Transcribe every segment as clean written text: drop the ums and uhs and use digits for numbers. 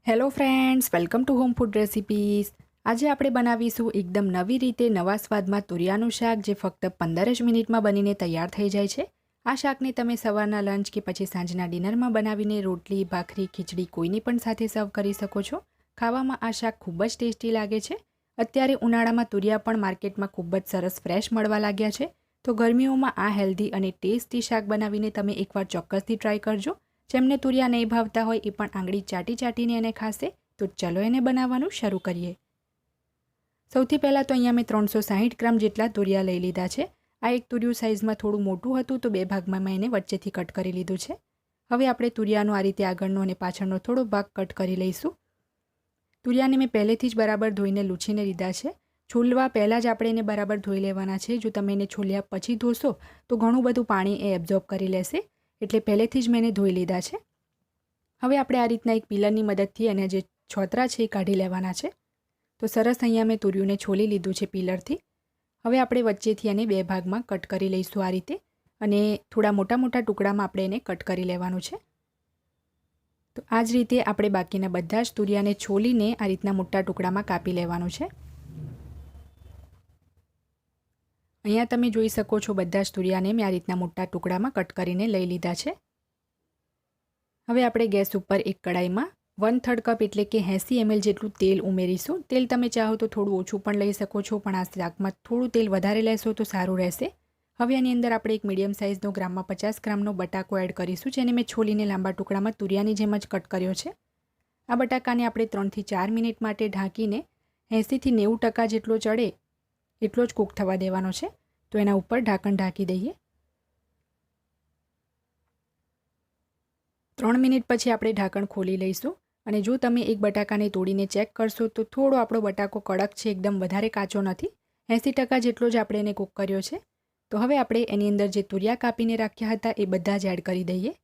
Hello friends, welcome to home food recipes. આજે આપણે બનાવીશું એકદમ નવી રીતે નવા સ્વાદમાં તુરિયાનું શાક, જે ફક્ત 15 જ મિનિટમાં બનીને તૈયાર થઈ જાય છે. આ શાકને તમે સવારના લંચ કે પછી સાંજના ડિનરમાં બનાવીને રોટલી, ભાખરી, ખીચડી કોઈની પણ સાથે સર્વ કરી શકો છો. ખાવામાં આ શાક ખૂબ જ ટેસ્ટી લાગે છે. અત્યારે ઉનાળામાં તુરિયા પણ માર્કેટમાં ખૂબ જ સરસ ફ્રેશ મળવા લાગ્યા છે. તો ગરમીઓમાં આ હેલ્ધી અને ટેસ્ટી શાક બનાવીને તમે એકવાર ચોક્કસથી ટ્રાય કરજો. જેમને તુરિયા નહીં ભાવતા હોય એ પણ આંગળી ચાટીને એને ખાશે. તો ચલો એને બનાવવાનું શરૂ કરીએ. સૌથી પહેલાં તો અહીંયા મેં 360 ગ્રામ જેટલા તુરિયા લઈ લીધા છે. આ એક તુરિયું સાઇઝમાં થોડું મોટું હતું, તો 2 ભાગમાં મેં એને વચ્ચેથી કટ કરી લીધું છે. હવે આપણે તુરિયાનો આ રીતે આગળનો અને પાછળનો થોડો ભાગ કટ કરી લઈશું. તુરિયાને મેં પહેલેથી જ બરાબર ધોઈને લૂછીને લીધા છે. છોલવા પહેલાં જ આપણે એને બરાબર ધોઈ લેવાના છે. જો તમે એને છોલ્યા પછી ધોશો તો ઘણું બધું પાણી એ એબ્ઝોર્બ કરી લેશે, એટલે પહેલેથી જ મેં એને ધોઈ લીધા છે. હવે આપણે આ રીતના એક પિલરની મદદથી એને જે છોતરા છે એ કાઢી લેવાના છે. તો સરસ અહીંયા મેં તુરિયુંને છોલી લીધું છે પિલરથી. હવે આપણે વચ્ચેથી એને 2 ભાગમાં કટ કરી લઈશું આ રીતે, અને થોડા મોટા મોટા ટુકડામાં આપણે એને કટ કરી લેવાનું છે. તો આ જ રીતે આપણે બાકીના બધા જ તુરિયાને છોલીને આ રીતના મોટા ટુકડામાં કાપી લેવાનું છે. અહીંયા તમે જોઈ શકો છો બધા જ તુરિયાને મેં આ રીતના મોટા ટુકડામાં કટ કરીને લઈ લીધા છે. હવે આપણે ગેસ ઉપર એક કડાઈમાં 1/3 કપ એટલે કે 80 ml જેટલું તેલ ઉમેરીશું. તેલ તમે ચાહો તો થોડું ઓછું પણ લઈ શકો છો, પણ આ શાકમાં થોડું તેલ વધારે લેશો તો સારું રહેશે. હવે આની અંદર આપણે એક મીડિયમ સાઇઝનો ગ્રામમાં 50 ગ્રામનો બટાકો એડ કરીશું, જેને મેં છોલીને લાંબા ટુકડામાં તુરિયાની જેમ જ કટ કર્યો છે. આ બટાકાને આપણે 3 થી 4 મિનિટ માટે ઢાંકીને 80 થી 90% જેટલો ચડે એટલો જ કૂક થવા દેવાનો છે. તો એના ઉપર ઢાંકણ ઢાંકી દઈએ. 3 મિનિટ પછી આપણે ઢાંકણ ખોલી લઈશું, અને જો તમે એક બટાકાને તોડીને ચેક કરશો તો થોડો આપણો બટાકો કડક છે, એકદમ વધારે કાચો નથી. 80% જેટલો જ આપણે એને કૂક કર્યો છે. તો હવે આપણે એની અંદર જે તુરિયા કાપીને રાખ્યા હતા એ બધા જ એડ કરી દઈએ.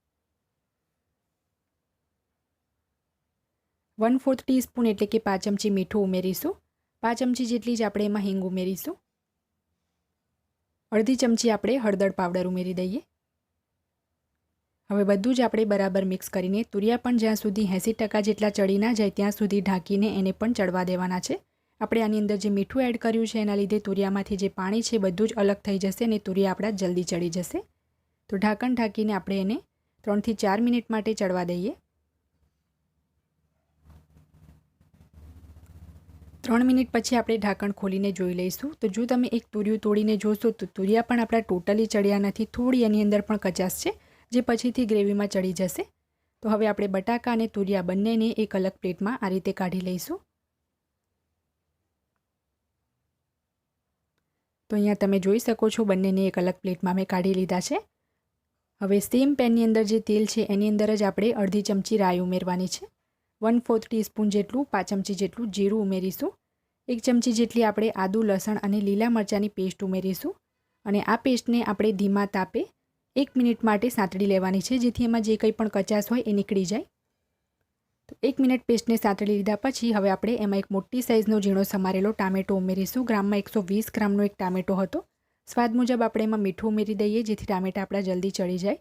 1/4 ટીસ્પૂન એટલે કે 5 ચમચી મીઠું ઉમેરીશું. 5 ચમચી જેટલી જ આપણે એમાં હિંગ ઉમેરીશું. અડધી ચમચી આપણે હળદર પાવડર ઉમેરી દઈએ. હવે બધું જ આપણે બરાબર મિક્સ કરીને તુરિયા પણ જ્યાં સુધી 80% જેટલા ચડી ના જાય ત્યાં સુધી ઢાંકીને એને પણ ચડવા દેવાના છે. આપણે આની અંદર જે મીઠું એડ કર્યું છે એના લીધે તુરિયામાંથી જે પાણી છે બધું જ અલગ થઈ જશે અને તુરિયા આપણા જલ્દી ચડી જશે. તો ઢાંકણ ઢાંકીને આપણે એને 3 થી 4 મિનિટ માટે ચડવા દઈએ. 3 મિનિટ પછી આપણે ઢાંકણ ખોલીને જોઈ લઈશું. તો જો તમે એક તુરિયું તોડીને જોશો તો તુરિયા પણ આપણા ટોટલી ચડ્યા નથી, થોડી એની અંદર પણ કચાશ છે, જે પછીથી ગ્રેવીમાં ચડી જશે. તો હવે આપણે બટાકા અને તુરિયા બંનેને એક અલગ પ્લેટમાં આ રીતે કાઢી લઈશું. તો અહીંયા તમે જોઈ શકો છો બંનેને એક અલગ પ્લેટમાં મેં કાઢી લીધા છે. હવે સેમ પેનની અંદર જે તેલ છે એની અંદર જ આપણે અડધી ચમચી રાઈ ઉમેરવાની છે. 1/4 ટીસ્પૂન જેટલું 5 ચમચી જેટલું જીરું ઉમેરીશું. 1 ચમચી જેટલી આપણે આદુ, લસણ અને લીલા મરચાંની પેસ્ટ ઉમેરીશું, અને આ પેસ્ટને આપણે ધીમા તાપે 1 મિનિટ માટે સાંતળી લેવાની છે, જેથી એમાં જે કંઈ પણ કચાશ હોય એ નીકળી જાય. તો 1 મિનિટ પેસ્ટને સાંતળી લીધા પછી હવે આપણે એમાં એક મોટી સાઇઝનો ઝીણો સમારેલો ટામેટો ઉમેરીશું. ગ્રામમાં 120 ગ્રામનો એક ટામેટો હતો. સ્વાદ મુજબ આપણે એમાં મીઠું ઉમેરી દઈએ, જેથી ટામેટા આપણા જલ્દી ચડી જાય.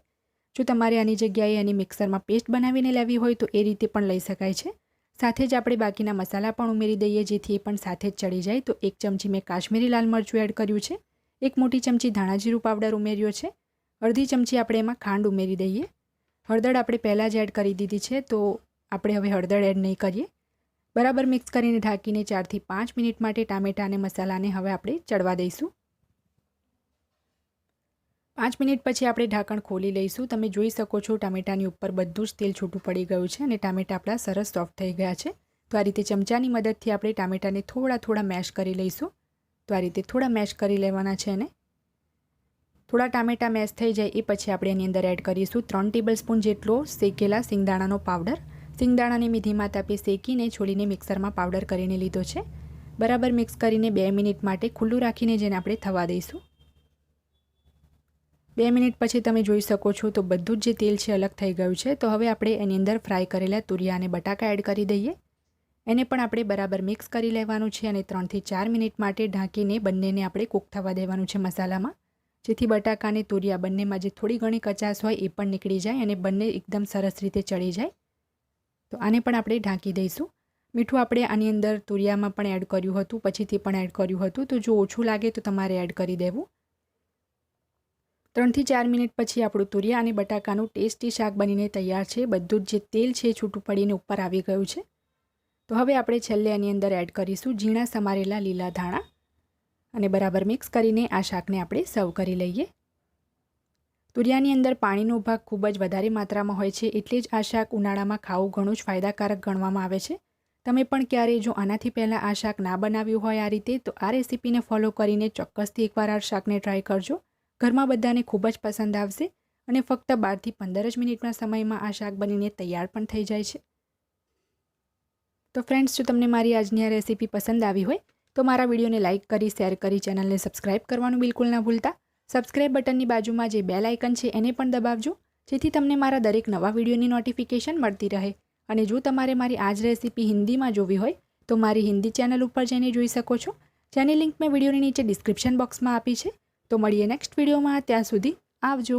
જો તમારે આની જગ્યાએ એની મિક્સરમાં પેસ્ટ બનાવીને લેવી હોય તો એ રીતે પણ લઈ શકાય છે. સાથે જ આપણે બાકીના મસાલા પણ ઉમેરી દઈએ, જેથી એ પણ સાથે જ ચડી જાય. તો 1 ચમચી મેં કાશ્મીરી લાલ મરચું એડ કર્યું છે. 1 મોટી ચમચી ધાણા જીરું પાવડર ઉમેર્યો છે. અડધી ચમચી આપણે એમાં ખાંડ ઉમેરી દઈએ. હળદર આપણે પહેલાં જ એડ કરી દીધી છે, તો આપણે હવે હળદર એડ નહીં કરીએ. બરાબર મિક્સ કરીને ઢાંકીને 4 થી 5 મિનિટ માટે ટામેટા અને મસાલાને હવે આપણે ચડવા દઈશું. 5 મિનિટ પછી આપણે ઢાંકણ ખોલી લઈશું. તમે જોઈ શકો છો ટામેટાની ઉપર બધું જ તેલ છૂટું પડી ગયું છે અને ટામેટા આપણા સરસ સોફ્ટ થઈ ગયા છે. તો આ રીતે ચમચાની મદદથી આપણે ટામેટાને થોડા મેશ કરી લઈશું. તો આ રીતે થોડા મેશ કરી લેવાના છે એને. થોડા ટામેટા મેશ થઈ જાય એ પછી આપણે એની અંદર એડ કરીશું 3 ટેબલસ્પૂન જેટલો શેકેલા સિંગદાણાનો પાવડર. સિંગદાણાને મેં ધીમા તાપે શેકીને છોલીને મિક્સરમાં પાવડર કરીને લીધો છે. બરાબર મિક્સ કરીને 2 મિનિટ માટે ખુલ્લું રાખીને જેને આપણે થવા દઈશું. 2 મિનિટ પછી તમે જોઈ શકો છો તો બધું જ જે તેલ છે અલગ થઈ ગયું છે. તો હવે આપણે એની અંદર ફ્રાય કરેલા તુરિયા અને બટાકા એડ કરી દઈએ. એને પણ આપણે બરાબર મિક્સ કરી લેવાનું છે અને 3 થી 4 મિનિટ માટે ઢાંકીને બંનેને આપણે કૂક થવા દેવાનું છે મસાલામાં, જેથી બટાકા અને તુરિયા બંનેમાં જે થોડી ઘણી કચાશ હોય એ પણ નીકળી જાય અને બંને એકદમ સરસ રીતે ચડી જાય. તો આને પણ આપણે ઢાંકી દઈશું. મીઠું આપણે આની અંદર તુરિયામાં પણ એડ કર્યું હતું, પછીથી પણ એડ કર્યું હતું, તો જો ઓછું લાગે તો તમારે એડ કરી દેવું. 3 થી 4 મિનિટ પછી આપણું તુરિયા અને બટાકાનું ટેસ્ટી શાક બનીને તૈયાર છે. બધું જ જે તેલ છે છૂટું પડીને ઉપર આવી ગયું છે. તો હવે આપણે છેલ્લે આની અંદર એડ કરીશું ઝીણા સમારેલા લીલા ધાણા અને બરાબર મિક્સ કરીને આ શાકને આપણે સર્વ કરી લઈએ. તુરિયાની અંદર પાણીનો ભાગ ખૂબ જ વધારે માત્રામાં હોય છે, એટલે જ આ શાક ઉનાળામાં ખાવું ઘણું જ ફાયદાકારક ગણવામાં આવે છે. તમે પણ ક્યારેય જો આનાથી પહેલાં આ શાક ના બનાવ્યું હોય આ રીતે, તો આ રેસીપીને ફોલો કરીને ચોક્કસથી એકવાર આ શાકને ટ્રાય કરજો. ઘરમાં બધાને ખૂબ જ પસંદ આવશે અને ફક્ત 12 થી 15 જ મિનિટના સમયમાં આ શાક બનીને તૈયાર પણ થઈ જાય છે. તો ફ્રેન્ડ્સ, જો તમને મારી આજની આ રેસીપી પસંદ આવી હોય તો મારા વિડીયોને લાઇક કરી, શેર કરી, ચેનલને સબસ્ક્રાઇબ કરવાનું બિલકુલ ના ભૂલતા. સબસ્ક્રાઇબ બટનની બાજુમાં જે બેલ આઇકન છે એને પણ દબાવજો, જેથી તમને મારા દરેક નવા વિડીયોની નોટિફિકેશન મળતી રહે. અને જો તમારે મારી આ જ રેસીપી હિન્દીમાં જોવી હોય તો મારી હિન્દી ચેનલ ઉપર જઈને જોઈ શકો છો. જેની લિંક મેં વિડીયોની નીચે ડિસ્ક્રિપ્શન બોક્સમાં આપી છે. તો મળીએ નેક્સ્ટ વિડીયોમાં. ત્યાં સુધી આવજો.